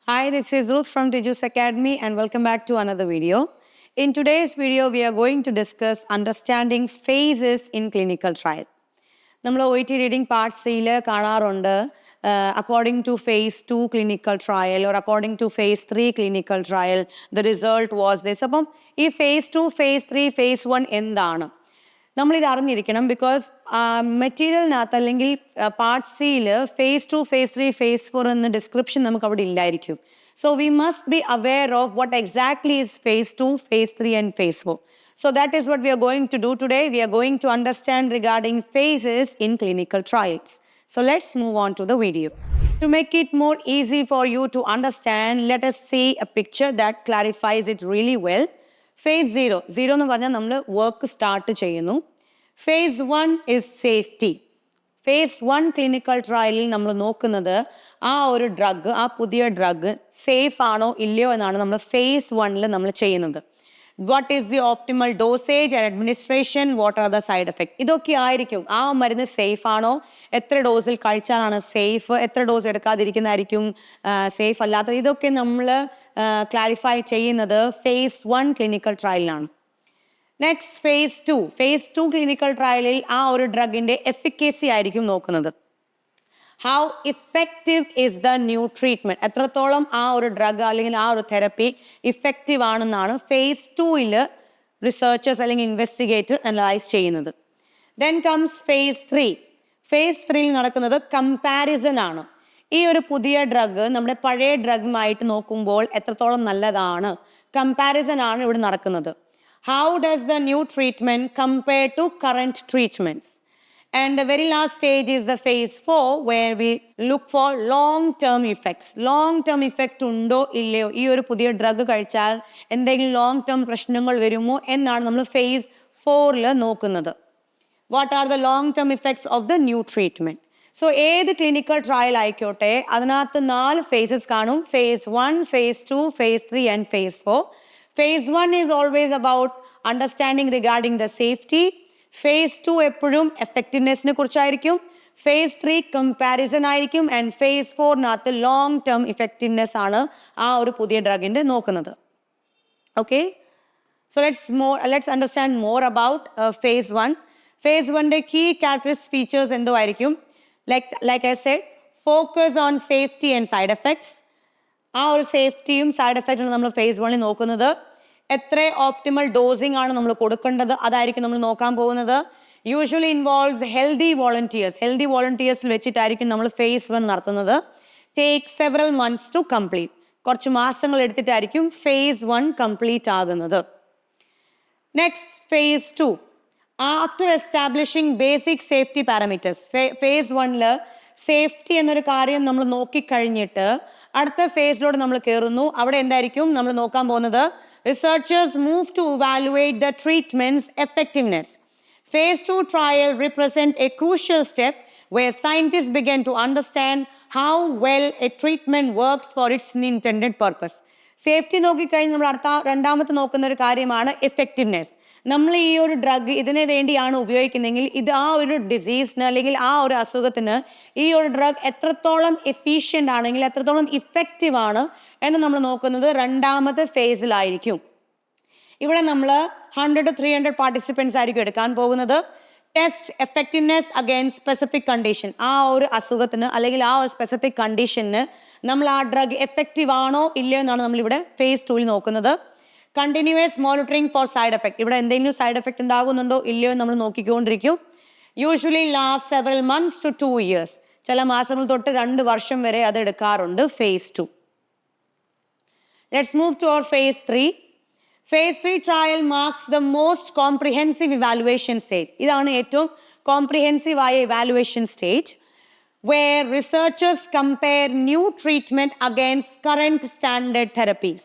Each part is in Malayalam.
Hi, this is Ruth from Tejus Academy and welcome back to another video. In today's video, we are going to discuss understanding phases in clinical trial. നമ്മൾ OET reading part Cയിൽ കാണാറുണ്ട് according to phase 2 clinical trial or according to phase 3 clinical trial, the result was this. അപ്പം ഈ phase 2, phase 3, phase 1 എന്താണ്? നമ്മളിത് അറിഞ്ഞിരിക്കണം ബിക്കോസ് മെറ്റീരിയലിനകത്ത് അല്ലെങ്കിൽ പാർട്ട് സിയിൽ phase 2, phase 3, phase 4 എന്ന ഡിസ്ക്രിപ്ഷൻ നമുക്ക് അവിടെ ഇല്ലായിരിക്കും. So we must be aware of what exactly is phase 2, phase 3 and phase 4. So that is what we are going to do today. We are going to understand regarding phases in clinical trials. So let's move on to the video. To make it more easy for you to understand, let us see a picture that clarifies it really well. Phase 0. 0 എന്ന് പറഞ്ഞാൽ നമ്മൾ വർക്ക് സ്റ്റാർട്ട് ചെയ്യുന്നു. Phase 1 is safety. Phase 1 clinical trialൽ നമ്മൾ നോക്കുന്നത് ആ ഒരു ഡ്രഗ്, ആ പുതിയ ഡ്രഗ് സേഫ് ആണോ ഇല്ലയോ എന്നാണ് നമ്മൾ phase 1ൽ നമ്മൾ ചെയ്യുന്നത്. What is the optimal dosage and administration? What are the side effects? ഇതൊക്കെ ആയിരിക്കും. ആ മരുന്ന് സേഫ് ആണോ, എത്ര ഡോസിൽ കഴിച്ചാലാണ് സേഫ്, എത്ര ഡോസ് എടുക്കാതിരിക്കുന്നതായിരിക്കും സേഫ് അല്ലാത്തത്, ഇതൊക്കെ നമ്മൾ ക്ലാരിഫൈ ചെയ്യുന്നത് phase 1 ക്ലിനിക്കൽ ട്രയലിലാണ്. Next phase 2. phase 2 ക്ലിനിക്കൽ ട്രയലിൽ ആ ഒരു ഡ്രഗിൻ്റെ എഫിക്കസി ആയിരിക്കും നോക്കുന്നത്. How effective is the new treatment, എത്രത്തോളം ആ ഒരു ഡ്രഗ് അല്ലെങ്കിൽ ആ ഒരു തെറപ്പി ഇഫക്റ്റീവ് ആണെന്നാണ് phase 2ൽ റിസർച്ചേഴ്സ് അല്ലെങ്കിൽ ഇൻവെസ്റ്റിഗേറ്റർ അനലൈസ് ചെയ്യുന്നത്. Then comes phase 3. phase 3ൽ നടക്കുന്നത് കമ്പാരിസൺ ആണ്. ഈ ഒരു പുതിയ ഡ്രഗ് നമ്മുടെ പഴയ ഡ്രഗുമായിട്ട് നോക്കുമ്പോൾ എത്രത്തോളം നല്ലതാണ്, കമ്പാരിസൺ ആണ് ഇവിടെ നടക്കുന്നത്. How does the new treatment compare to current treatments. And the very last stage is the phase 4 where we look for long-term effects. Long-term effect ഉണ്ടോ ഇല്ലയോ, ഈ ഒരു പുതിയ ഡ്രഗ് കഴിച്ചാൽ എന്തെങ്കിലും ലോങ് ടേം പ്രശ്നങ്ങൾ വരുമോ എന്നാണ് നമ്മൾ phase 4ൽ നോക്കുന്നത്. What are the long-term effects of the new treatment? So ഏത് ക്ലിനിക്കൽ ട്രയൽ ആയിക്കോട്ടെ അതിനകത്ത് 4 phases കാണും. phase 1, phase 2, phase 3 and phase 4. phase 1 is always about understanding regarding the safety. phase 2 എപ്പോഴും എഫക്റ്റീവ്നെസ്സിനെ കുറിച്ചായിരിക്കും. phase 3 കമ്പാരിസൺ ആയിരിക്കും. ആൻഡ് phase 4നകത്ത് ലോങ് ടേം ഇഫക്റ്റീവ്നെസ് ആണ് ആ ഒരു പുതിയ ഡ്രഗിൻ്റെ നോക്കുന്നത്. Okay, so let's understand more about phase 1. phase 1ൻ്റെ കീ ക്യാരക്ടറിസ്റ്റിക് ഫീച്ചേഴ്സ് എന്തോ ആയിരിക്കും. Like I said, focus on safety and side effects. ആ ഒരു സേഫ്റ്റിയും സൈഡ് എഫക്റ്റും നമ്മൾ phase 1ൽ നോക്കുന്നത്. എത്ര ഓപ്റ്റിമൽ ഡോസിങ് ആണ് നമ്മൾ കൊടുക്കേണ്ടത് അതായിരിക്കും നമ്മൾ നോക്കാൻ പോകുന്നത്. യൂഷ്വലി ഇൻവോൾവ്സ് ഹെൽത്തി വോളണ്ടിയേഴ്സിൽ വെച്ചിട്ടായിരിക്കും നമ്മൾ phase 1 നടത്തുന്നത്. Take several months to complete. കുറച്ച് മാസങ്ങൾ എടുത്തിട്ടായിരിക്കും phase 1 കംപ്ലീറ്റ് ആകുന്നത്. Next phase 2. After establishing basic safety parameters. phase 1ൽ സേഫ്റ്റി എന്നൊരു കാര്യം നമ്മൾ നോക്കിക്കഴിഞ്ഞിട്ട് അടുത്ത ഫേസിലോട്ട് നമ്മൾ കയറുന്നു. അവിടെ എന്തായിരിക്കും നമ്മൾ നോക്കാൻ പോകുന്നത്? Researchers move to evaluate the treatment's effectiveness. Phase 2 trial represent a crucial step where scientists begin to understand how well a treatment works for its intended purpose. Safety നോക്കിക്കഴിഞ്ഞ് നമ്മൾ രണ്ടാമത്തെ നോക്കുന്ന ഒരു കാര്യമാണ് എഫക്റ്റീവ്നെസ്. നമ്മൾ ഈ ഒരു ഡ്രഗ് ഇതിനു വേണ്ടിയാണ് ഉപയോഗിക്കുന്നതെങ്കിൽ ഇത് ആ ഒരു ഡിസീസിന് അല്ലെങ്കിൽ ആ ഒരു അസുഖത്തിന് ഈ ഒരു ഡ്രഗ് എത്രത്തോളം എഫിഷ്യൻ്റ് ആണെങ്കിൽ എത്രത്തോളം ഇഫക്റ്റീവ് ആണ് എന്ന് നമ്മൾ നോക്കുന്നത് രണ്ടാമത്തെ ഫേസിലായിരിക്കും. ഇവിടെ നമ്മൾ 100 to 300 പാർട്ടിസിപ്പൻസ് ആയിരിക്കും എടുക്കാൻ പോകുന്നത്. Test effectiveness against specific condition. ആ ഒരു അസുഖത്തിന് അല്ലെങ്കിൽ ആ ഒരു സ്പെസിഫിക് കണ്ടീഷന് നമ്മൾ ആ ഡ്രഗ് എഫക്റ്റീവ് ആണോ ഇല്ലയോ എന്നാണ് നമ്മളിവിടെ phase 2ൽ നോക്കുന്നത്. Continuous monitoring for side effect. ഇവിടെ എന്തെങ്കിലും സൈഡ് എഫക്ട് ഉണ്ടാകുന്നുണ്ടോ ഇല്ലയോ നമ്മൾ നോക്കിക്കൊണ്ടിരിക്കും. Usually last several months to 2 years. ചില മാസങ്ങൾ തൊട്ട് 2 വർഷം വരെ അത് എടുക്കാറുണ്ട് phase 2. Let's move to our phase 3. Phase 3 trial marks the most comprehensive evaluation stage. ഇതാണ് ഏറ്റവും കോംപ്രിഹെൻസീവ് ആയ evaluation stage where researchers compare new treatment against current standard therapies.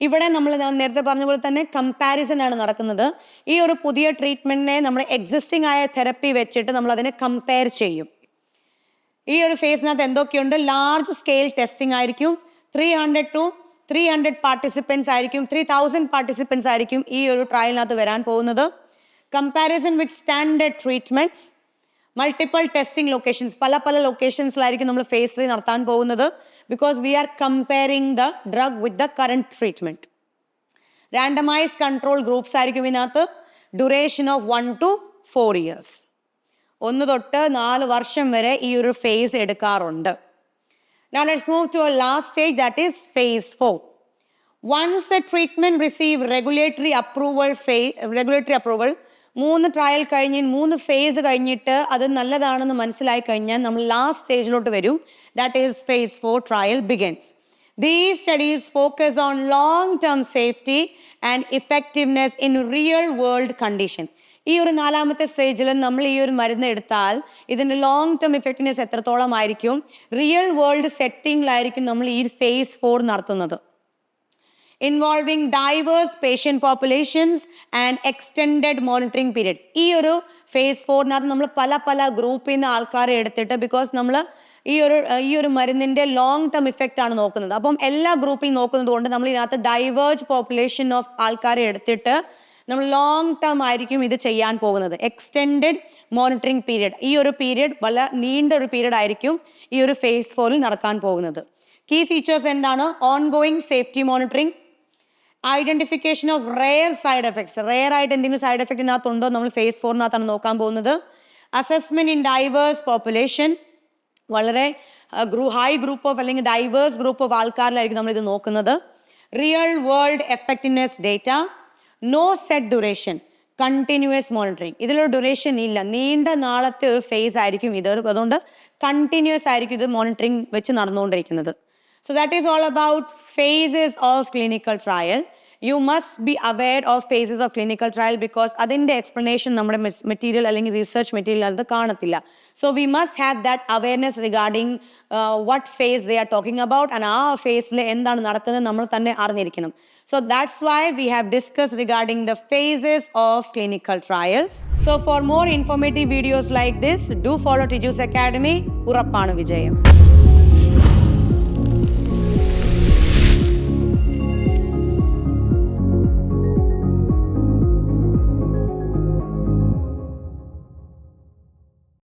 ഇവിടെ നമ്മൾ നേരത്തെ പറഞ്ഞ പോലെ തന്നെ കമ്പാരിസൺ ആണ് നടക്കുന്നത്. ഈ ഒരു പുതിയ ട്രീറ്റ്മെൻറ്റിനെ നമ്മുടെ എക്സിസ്റ്റിംഗ് ആയ തെറപ്പി വെച്ചിട്ട് നമ്മൾ അതിനെ കമ്പയർ ചെയ്യും. ഈ ഒരു ഫേസിനകത്ത് എന്തൊക്കെയുണ്ട്? ലാർജ് സ്കെയിൽ ടെസ്റ്റിംഗ് ആയിരിക്കും. 300 to 300 പാർട്ടിസിപ്പൻസ് ആയിരിക്കും, 3000 പാർട്ടിസിപ്പൻസ് ആയിരിക്കും ഈ ഒരു ട്രയലിനകത്ത് വരാൻ പോകുന്നത്. Comparison with standard treatments, multiple testing locations, പല ലൊക്കേഷൻസിലായിരിക്കും നമ്മൾ phase 3 നടത്താൻ പോകുന്നത്. because we are comparing the drug with the current treatment. Randomized control groups ആയിരിക്കും ഇതിനകത്ത്, duration of 1 to 4 years. 1 തൊട്ട് 4 വർഷം വരെ ഈ ഒരു phase എടുക്കാറുണ്ട്. Now let's move to a last stage, that is phase 4. Once a treatment receive regulatory approval, 3 trial കഴിഞ്ഞ് 3 ഫേസ് കഴിഞ്ഞിട്ട് അത് നല്ലതാണെന്ന് മനസ്സിലായി കഴിഞ്ഞാൽ നമ്മൾ ലാസ്റ്റ് സ്റ്റേജിലോട്ട് വരും. That is phase 4 trial begins. These studies focus on long-term safety and effectiveness in real-world condition. ഈ ഒരു 4ാമത്തെ സ്റ്റേജിൽ നമ്മൾ ഈ ഒരു മരുന്ന് എടുത്താൽ ഇതിൻ്റെ ലോങ് ടേം ഇഫക്റ്റിനെസ് എത്രത്തോളം ആയിരിക്കും, റിയൽ വേൾഡ് സെറ്റിംഗിലായിരിക്കും നമ്മൾ ഈ phase 4 നടത്തുന്നത്. Involving diverse patient populations and extended monitoring periods. ഈ ഒരു phase 4 നമ്മൾ പല ഗ്രൂപ്പിൽ നിന്ന് ആൾക്കാരെ എടുത്തിട്ട്, ബിക്കോസ് നമ്മൾ ഈ ഒരു മരുന്നിൻ്റെ ലോങ് ടേം ഇഫക്റ്റ് ആണ് നോക്കുന്നത്. അപ്പം എല്ലാ ഗ്രൂപ്പിൽ നോക്കുന്നത് കൊണ്ട് നമ്മൾ ഇതിനകത്ത് ഡൈവേർജ് പോപ്പുലേഷൻ ഓഫ് ആൾക്കാരെ എടുത്തിട്ട് നമ്മൾ ലോങ് ടേം ആയിരിക്കും ഇത് ചെയ്യാൻ പോകുന്നത്. എക്സ്റ്റെൻഡഡ് മോണിറ്ററിംഗ് പീരിയഡ്, ഈ ഒരു പീരിയഡ് വളരെ നീണ്ട ഒരു പീരിയഡ് ആയിരിക്കും ഈ ഒരു phase 4 നടക്കാൻ പോകുന്നത്. കീ ഫീച്ചേഴ്സ് എന്താണ്? Ongoing safety monitoring, identification of rare side effects, rare ആയിട്ട് എന്തെങ്കിലും സൈഡ് എഫക്റ്റ് ഇതിനകത്തുണ്ടോ നമ്മൾ phase 4 നോക്കാൻ പോകുന്നത്. അസസ്മെന്റ് ഇൻ ഡൈവേഴ്സ് പോപ്പുലേഷൻ, വളരെ ഹൈ ഗ്രൂപ്പ് ഓഫ് അല്ലെങ്കിൽ ഡൈവേഴ്സ് ഗ്രൂപ്പ് ഓഫ് ആൾക്കാരിലായിരിക്കും നമ്മൾ ഇത് നോക്കുന്നത്. Real world effectiveness data, no set duration, continuous monitoring. ഇതിലൊരു ഡ്യൂറേഷൻ ഇല്ല, നീണ്ട നാളത്തെ ഒരു ഫേസ് ആയിരിക്കും ഇത്, അതുകൊണ്ട് കണ്ടിന്യൂസ് ആയിരിക്കും ഇത് മോണിറ്ററിങ് വെച്ച് നടന്നുകൊണ്ടിരിക്കുന്നത്. So that is all about phases of clinical trial. You must be aware of phases of clinical trial because അതിൻ്റെ explanation നമ്മുടെ മെറ്റീരിയൽ അല്ലെങ്കിൽ റിസർച്ച് മെറ്റീരിയൽ അത് കാണത്തില്ല. So we must have that awareness regarding what phase they are talking about, and ആ ഫേസിൽ എന്താണ് നടക്കുന്നത് നമ്മൾ തന്നെ അറിഞ്ഞിരിക്കണം. So that's why we have discussed regarding the phases of clinical trials. So for more informative videos like this, do follow Teju's Academy. ഉറപ്പാണ് വിജയം.